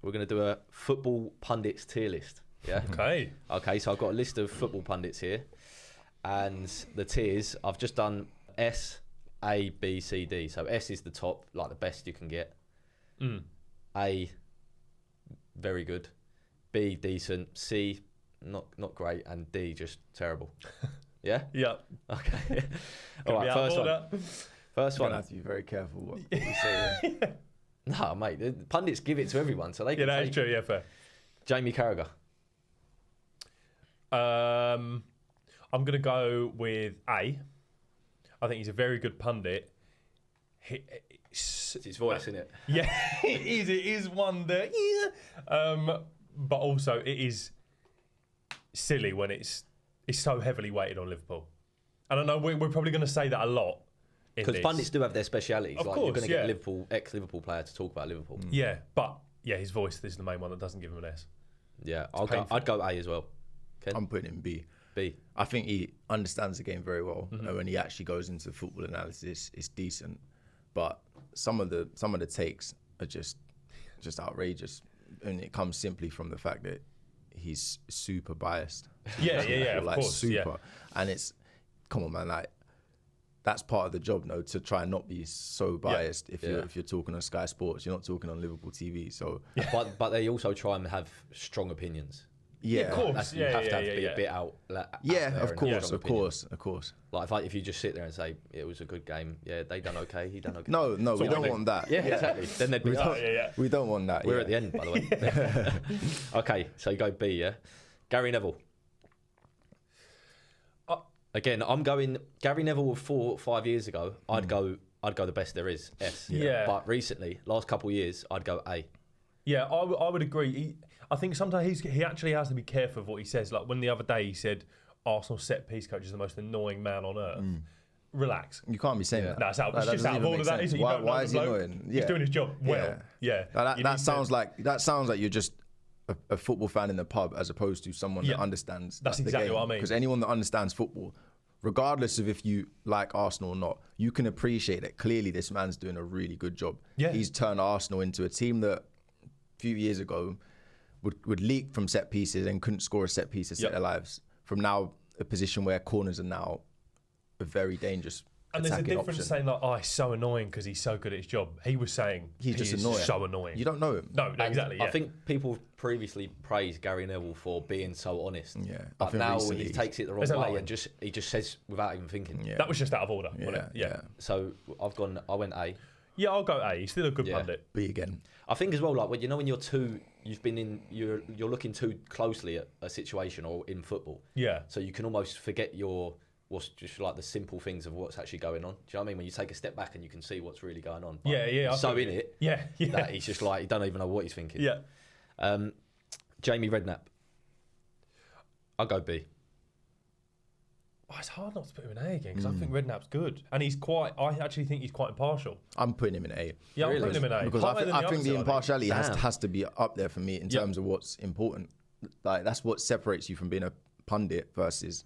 We're going to do a football pundits tier list. Yeah. Okay, so I've got a list of football pundits here. And the tiers, I've just done S, A, B, C, D. So S is the top, like the best you can get. A, very good. B, decent. C, not great. And D, just terrible. Yeah? Yeah. Okay. All right, first one. First one. You have to be very careful what you say there. No, mate, the pundits give it to everyone, so they can that take is true, yeah, fair. Jamie Carragher. I'm going to go with A. I think he's a very good pundit. It's his voice, isn't it? Yeah, it is one that, but also it is silly when it's so heavily weighted on Liverpool. And I know we're probably going to say that a lot. Because pundits do have their specialities. Of like course, you're going to get ex-Liverpool player to talk about Liverpool. Yeah, but his voice is the main one that doesn't give him an S. Yeah, I'd go A as well. Ken? I'm putting him B. B. I think he understands the game very well. And when he actually goes into football analysis, it's decent. But some of the takes are just outrageous, and it comes simply from the fact that he's super biased. Yeah, of like course. super. Yeah. And it's, come on, man, like that's part of the job, no, to try and not be so biased. If you're talking on Sky Sports, you're not talking on Liverpool TV. So, but they also try and have strong opinions. Yeah, of course. You have to be a bit out. Of course. Like if you just sit there and say it was a good game, they done okay, he done okay. No, we don't want that. Yeah, exactly. Then they'd be we don't want that. We're at the end, by the way. Okay, so you go B, yeah. Gary Neville. Again, I'm going Gary Neville 4 or 5 years ago. I'd go the best there is, S. Yeah. But recently, last couple of years, I'd go A. Yeah, I would agree. I think sometimes he actually has to be careful of what he says. Like when the other day he said Arsenal set piece coach is the most annoying man on earth. Relax. You can't be saying that. No, it's just out of order. That isn't. Why is he annoying? He's doing his job well. Yeah. That sounds like you're just a football fan in the pub as opposed to someone that understands. That's exactly what I mean. Because anyone that understands football, regardless of if you like Arsenal or not, you can appreciate that clearly this man's doing a really good job. Yeah. He's turned Arsenal into a team that a few years ago would leak from set pieces and couldn't score a set piece to save their lives. From now, a position where corners are now a very dangerous and there's a difference option. Saying like, he's so annoying because he's so good at his job. He was saying he's just annoying. So annoying. You don't know him. No, exactly. Yeah. I think people previously praised Gary Neville for being so honest. Yeah, but now he takes it the wrong way and he just says without even thinking. Yeah. That was just out of order. Wasn't it? Yeah. So I went A. Yeah, I'll go A. He's still a good pundit. B again. I think as well, like when you're looking too closely at a situation or in football. Yeah. So you can almost forget what's just like the simple things of what's actually going on. Do you know what I mean? When you take a step back and you can see what's really going on. But he's so in it. Yeah. That he's just like, he don't even know what he's thinking. Yeah. Jamie Redknapp. I'll go B. Oh, it's hard not to put him in A again because I think Redknapp's good. And I actually think he's quite impartial. I'm putting him in A. Yeah, I'm putting him in A. Because I think the impartiality has to be up there for me in terms of what's important. Like that's what separates you from being a pundit versus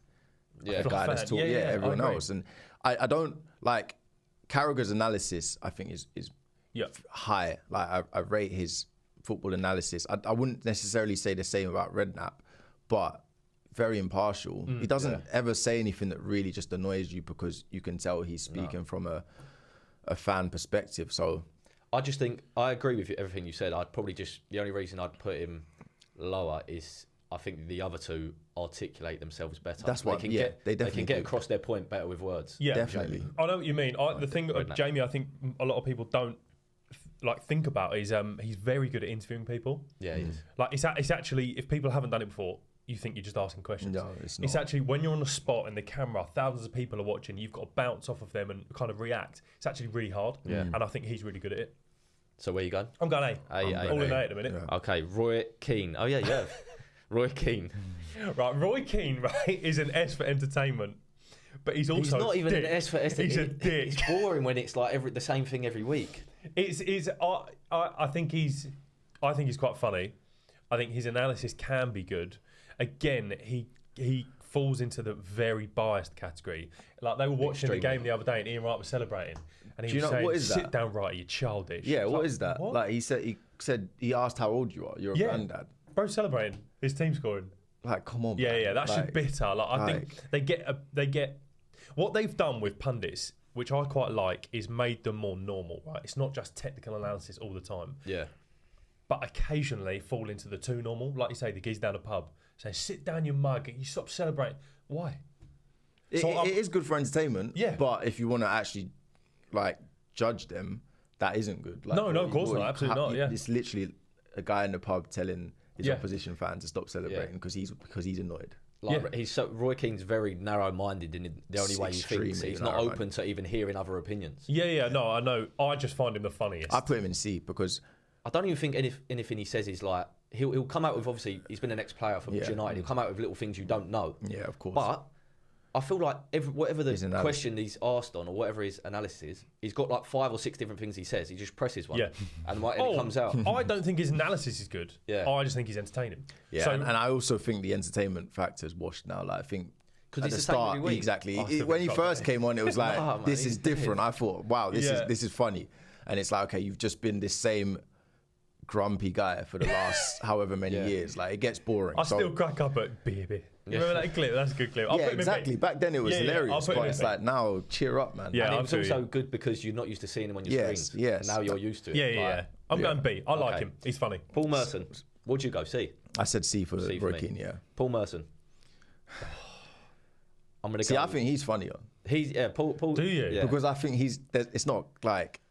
a guy that's talking everyone else. And I don't like Carragher's analysis. I think is high. Like I rate his football analysis. I wouldn't necessarily say the same about Redknapp, but very impartial. He doesn't ever say anything that really just annoys you because you can tell he's speaking from a fan perspective. So I just think I agree with everything you said. I'd probably the only reason I'd put him lower is I think the other two articulate themselves better. That's what they can get across their point better with words. Yeah, definitely. I know what you mean. The thing, Jamie, I think a lot of people don't think about is he's very good at interviewing people. Yeah, he is. Like it's actually, if people haven't done it before, you think you're just asking questions. No, it's not. It's actually when you're on the spot and the camera, thousands of people are watching, you've got to bounce off of them and kind of react. It's actually really hard. Yeah. And I think he's really good at it. So where you going? I'm going A. All in A at the minute. Yeah. Okay, Roy Keane. Oh yeah. Roy Keane. Right, Roy Keane, is an S for entertainment. But he's also not even an S for entertainment. He's a dick. It's boring when it's like the same thing every week. I think he's quite funny. I think his analysis can be good. Again, he falls into the very biased category. Like they were watching the game the other day, and Ian Wright was celebrating, and he was saying, "Sit down, Wright, you're childish." Yeah, what is that? What? Like he said he asked how old you are. You're a granddad. Bro, celebrating his team scoring. Like, come on. Yeah, man. yeah, that's just bitter. Like I think they get what they've done with pundits, which I quite like, is made them more normal. Right, it's not just technical analysis all the time. Yeah. But occasionally fall into the too normal. Like you say, the geese down a pub say, "Sit down, you mug," and you stop celebrating. Why? It is good for entertainment. Yeah. But if you want to actually like judge them, that isn't good. Like, no, of course not. Absolutely not. Yeah. It's literally a guy in the pub telling his opposition fan to stop celebrating because he's annoyed. Like, Roy Keane's very narrow-minded in the only way he thinks. He's not open to even hearing other opinions. No, I know. I just find him the funniest. I put him in C because I don't even think anything he says is like he'll come out with, obviously he's been an ex-player for United. He'll come out with little things you don't know. Yeah, of course. But I feel like whatever the question he's asked on or whatever his analysis is, he's got like 5 or 6 different things he says. He just presses one, and it comes out. I don't think his analysis is good. Yeah, I just think he's entertaining. Yeah, so, and I also think the entertainment factor's washed now. Like I think because at the start, exactly. When he first came on, it was like this is different. I thought, wow, this is funny, and it's like, okay, you've just been this same grumpy guy for the last however many years. Like it gets boring. I still crack up at beer. You remember that clip? That's a good clip. Exactly. Back then it was hilarious, but it's like now, cheer up, man. Yeah, and it's also good because you're not used to seeing him on your screens. Yes. And now you're used to it. Yeah. I'm going B. I like him. He's funny. Paul Merson. What'd you go? C? I said C for Roy Keane, yeah. Paul Merson. I'm gonna see. I think he's funnier. Paul. Do you? Yeah. Because I think it's not like.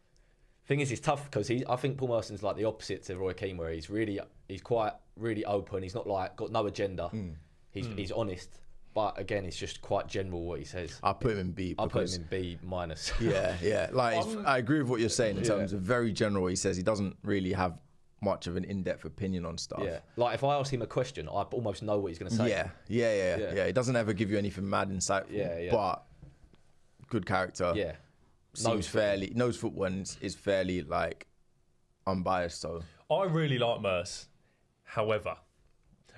Thing is, it's tough because I think Paul Merson's like the opposite to Roy Keane, where he's quite really open. He's not like got no agenda. He's honest, but again, it's just quite general what he says. I put him in B. I put him in B minus. Yeah. Like I agree with what you're saying in terms of very general. He says he doesn't really have much of an in-depth opinion on stuff. Yeah, like if I ask him a question, I almost know what he's going to say. Yeah. He doesn't ever give you anything mad insightful. Yeah. But good character. Yeah. Knows football and is fairly like unbiased. So I really like Merce. However,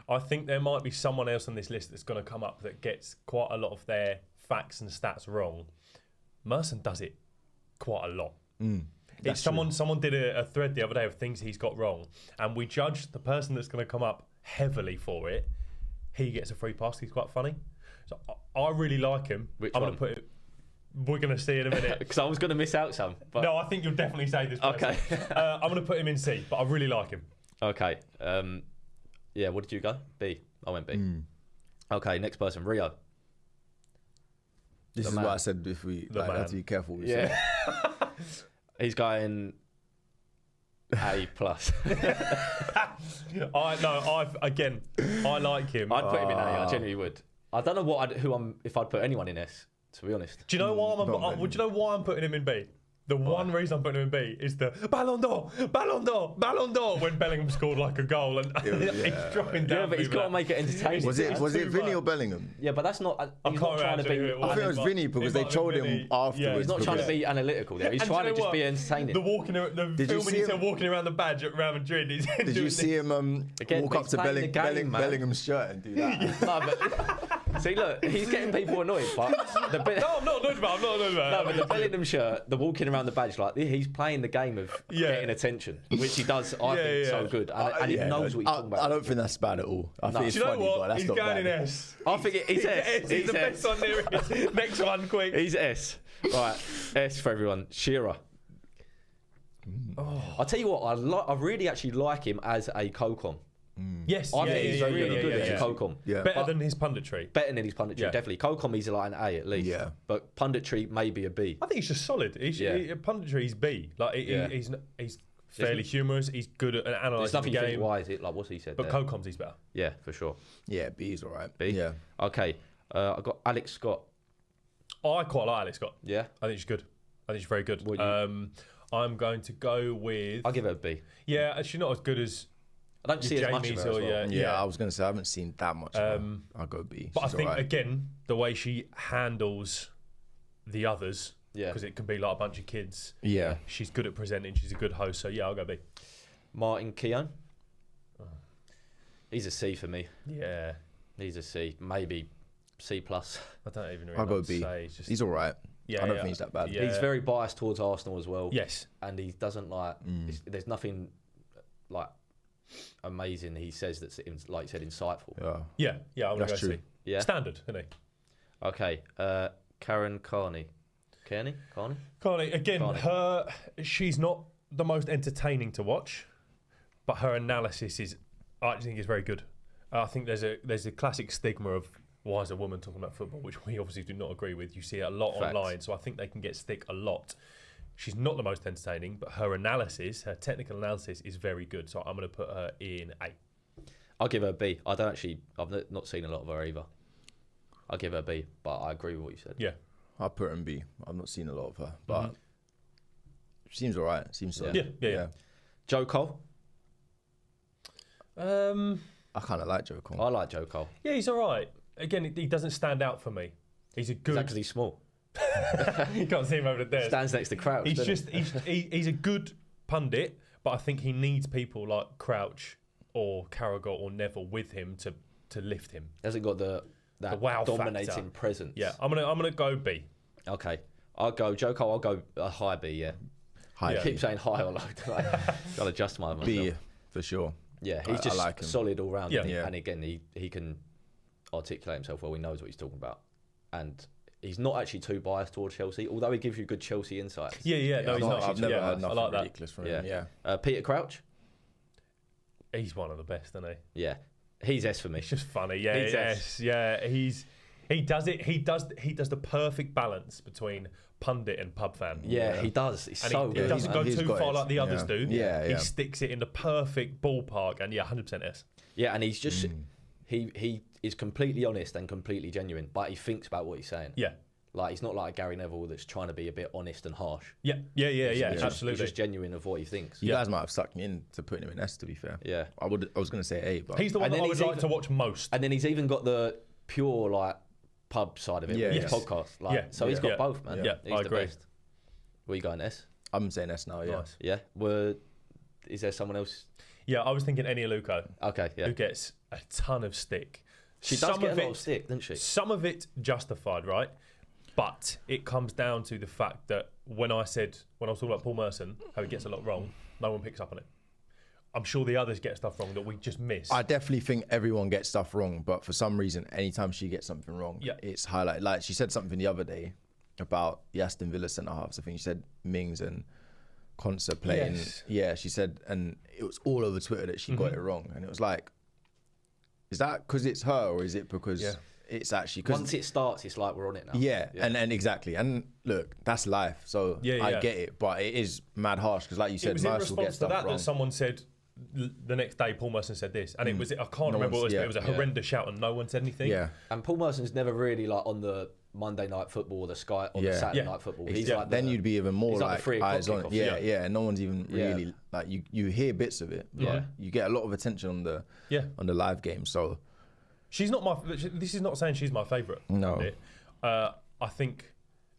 I think there might be someone else on this list that's going to come up that gets quite a lot of their facts and stats wrong. Merson does it quite a lot. Someone did a thread the other day of things he's got wrong, and we judged the person that's going to come up heavily for it. He gets a free pass. He's quite funny. So I really like him. Which I'm one? Going to put it. We're going to see in a minute. Because I was going to miss out some. But... No, I think you'll definitely say this person. Okay. I'm going to put him in C, but I really like him. Okay. What did you go? B. I went B. Okay, next person, Rio. This is what I said if we have to be careful with. Yeah. He's going A+. I like him. I'd put him in A. I genuinely would. I don't know if I'd put anyone in S, to be honest. Do you know why do you know why I'm putting him in B? The one reason I'm putting him in B is the Ballon d'Or when Bellingham scored like a goal and he's dropping down. Yeah, but he's got to make it entertaining. Was it Vinny or Bellingham? Yeah, but that's not. He's not trying to be. I think it was Vinny because they told him afterwards. Yeah, he's not trying to be analytical there. He's trying to just be entertaining. The filming himself walking around the badge at Real Madrid. Did you see him walk up to Bellingham's shirt and do that? See, look, he's getting people annoyed. But no, I'm not annoyed about it. No, but the Bellingham shirt, the walking around the badge, like he's playing the game of getting attention, which he does, I think, so good. And he knows what he's talking about. I don't think that's bad at all. I think it's funny, but that's not bad. He's going in S. I think he's S. He's the best one there. Next one, quick. He's S. Right, S for everyone. Shearer. I'll tell you what, I really actually like him as a co-com. Yes, I think he's really good as a co-com. Yeah. Better than his punditry. Definitely. Co-com, he's like an A at least. Yeah. But punditry, maybe a B. I think he's just solid. Punditry, he's B. Like he's fairly humorous. He's good at analysing the game. There's nothing you think, why is it? Like, what's he said But co-com's he's better. Yeah, for sure. Yeah, B is all right. B? Yeah. Okay. I've got Alex Scott. I quite like Alex Scott. Yeah? I think she's good. I think she's very good. I'm going to go with... I'll give her a B. Yeah, she's not as good as... I don't see as much of her as well. Yeah, I was going to say I haven't seen that much. I'll go B. But I think, again, the way she handles the others, because it can be like a bunch of kids. Yeah. She's good at presenting. She's a good host. So, yeah, I'll go B. Martin Keown. He's a C for me. Yeah. He's a C. Maybe C+. I don't even really I'll know go what to B. say. It's just, He's all right. Yeah, I don't think he's that bad. Yeah. He's very biased towards Arsenal as well. Yes. And he doesn't like. There's nothing like amazing he says that's like you said insightful. Yeah. I'm gonna go true. C. Yeah. Standard, isn't he? Okay. Karen Carney. Carney again. She's not the most entertaining to watch, but her analysis I think is very good. I think there's a classic stigma of why is a woman talking about football, which we obviously do not agree with. You see it a lot online, so I think they can get stick a lot. She's not the most entertaining, but her technical analysis is very good. So I'm going to put her in A. I'll give her a B. I've not seen a lot of her either. I'll give her a B, but I agree with what you said. Yeah. I'll put her in B. I've not seen a lot of her, but she seems all right. Seems so. Yeah. Joe Cole? I kind of like Joe Cole. I like Joe Cole. Yeah, he's all right. Again, he doesn't stand out for me. He's a good... Is that because he's small? You can't see him over there. Stands next to Crouch. He's a good pundit, but I think he needs people like Crouch or Carragher or Neville with him to lift him. He hasn't got the wow dominating factor. presence. Yeah, I'm gonna go B. Okay, I'll go Joe Cole. I'll go a high B. Yeah. High. I keep saying high or low. Got to adjust myself. B for sure. Yeah, he's just like him. solid all round. Yeah. And again, he can articulate himself well. He knows what he's talking about, and he's not actually too biased towards Chelsea. Although he gives you good Chelsea insights. Yeah. No, he's not. I've never heard nothing like ridiculous from him. Yeah. Peter Crouch. He's one of the best, isn't he? Yeah, he's S for me. It's just funny. Yeah, he does it. He does the perfect balance between pundit and pub fan. Yeah, he does. He's so he good. doesn't go too far like the others do. Yeah. He sticks it in the perfect ballpark, and 100% S. Yeah, and he's just he is completely honest and completely genuine, but he thinks about what he's saying. Yeah. Like he's not like a Gary Neville that's trying to be a bit honest and harsh. Yeah, absolutely. He's just genuine of what he thinks. You guys might have sucked me into putting him in S, to be fair. Yeah. I was going to say A, but he's the one that I would like to watch most. And then he's even got the pure like pub side of it with his podcast. Like, so he's got both, man. Yeah, he's I the agree. best. Where you going, S? I'm saying S now, yeah. Nice. Yeah. Is there someone else? Yeah, I was thinking Eni Aluko. Okay, yeah. Who gets a ton of stick. She does get a lot of stick, doesn't she? Some of it justified, right? But it comes down to the fact that when I was talking about Paul Merson, how he gets a lot wrong, no one picks up on it. I'm sure the others get stuff wrong that we just miss. I definitely think everyone gets stuff wrong, but for some reason, anytime she gets something wrong, it's highlighted. Like she said something the other day about the Aston Villa centre halves. I think she said Mings and Konsa playing. Yes. Yeah, she said, and it was all over Twitter that she got it wrong, and it was like, is that because it's her, or is it because it's actually... Once it starts, it's like we're on it now. Yeah. And exactly. And look, that's life, so I get it, but it is mad harsh, because like you said, Merson will get stuff wrong. That someone said the next day, Paul Merson said this, and it was, I can't remember what it was, but it was a horrendous shout and no one said anything. Yeah. And Paul Merson's never really like on the Monday night football or the Sky or the Saturday night football. He's like then you'd be even more like eyes on it. Yeah, and no one's even really like you hear bits of it. But you get a lot of attention on the live game. So she's not my. This is not saying she's my favourite. No, I think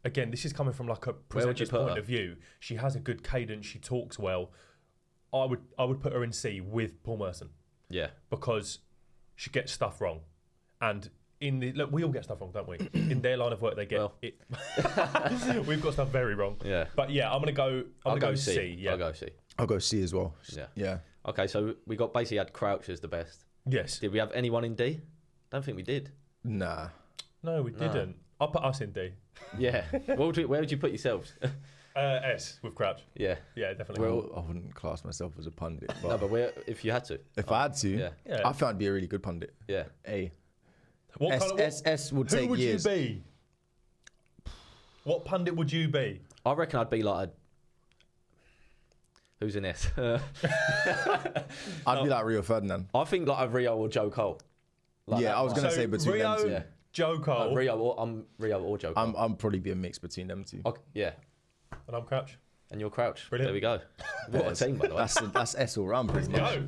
again this is coming from like a presenter's point of view. She has a good cadence. She talks well. I would put her in C with Paul Merson. Yeah, because she gets stuff wrong, and we all get stuff wrong, don't we? In their line of work, they get it. We've got stuff very wrong. Yeah. But yeah, I'm gonna go C. Yeah. I'll go C. I'll go C as well. Yeah. Okay, so we basically had Crouch as the best. Yes. Did we have anyone in D? Don't think we did. Nah. No, we didn't. I'll put us in D. Yeah. Where would you put yourselves? S with Crouch. Yeah. Yeah, definitely. Well, I wouldn't class myself as a pundit. But no, but if you had to. If I had to, I found I'd be a really good pundit. Yeah. A. S would take years. Who would you be? What pundit would you be? I reckon I'd be like who's an S? I'd be like Rio Ferdinand. I think like a Rio or Joe Cole. Like I was going to say between Rio, them two. Joe Cole. I'm Rio or Joe Cole. I'm probably be a mix between them two. Okay, yeah. And I'm Crouch. And you're Crouch. Brilliant. There we go. What a team, by the way. That's S all round, pretty much. Go.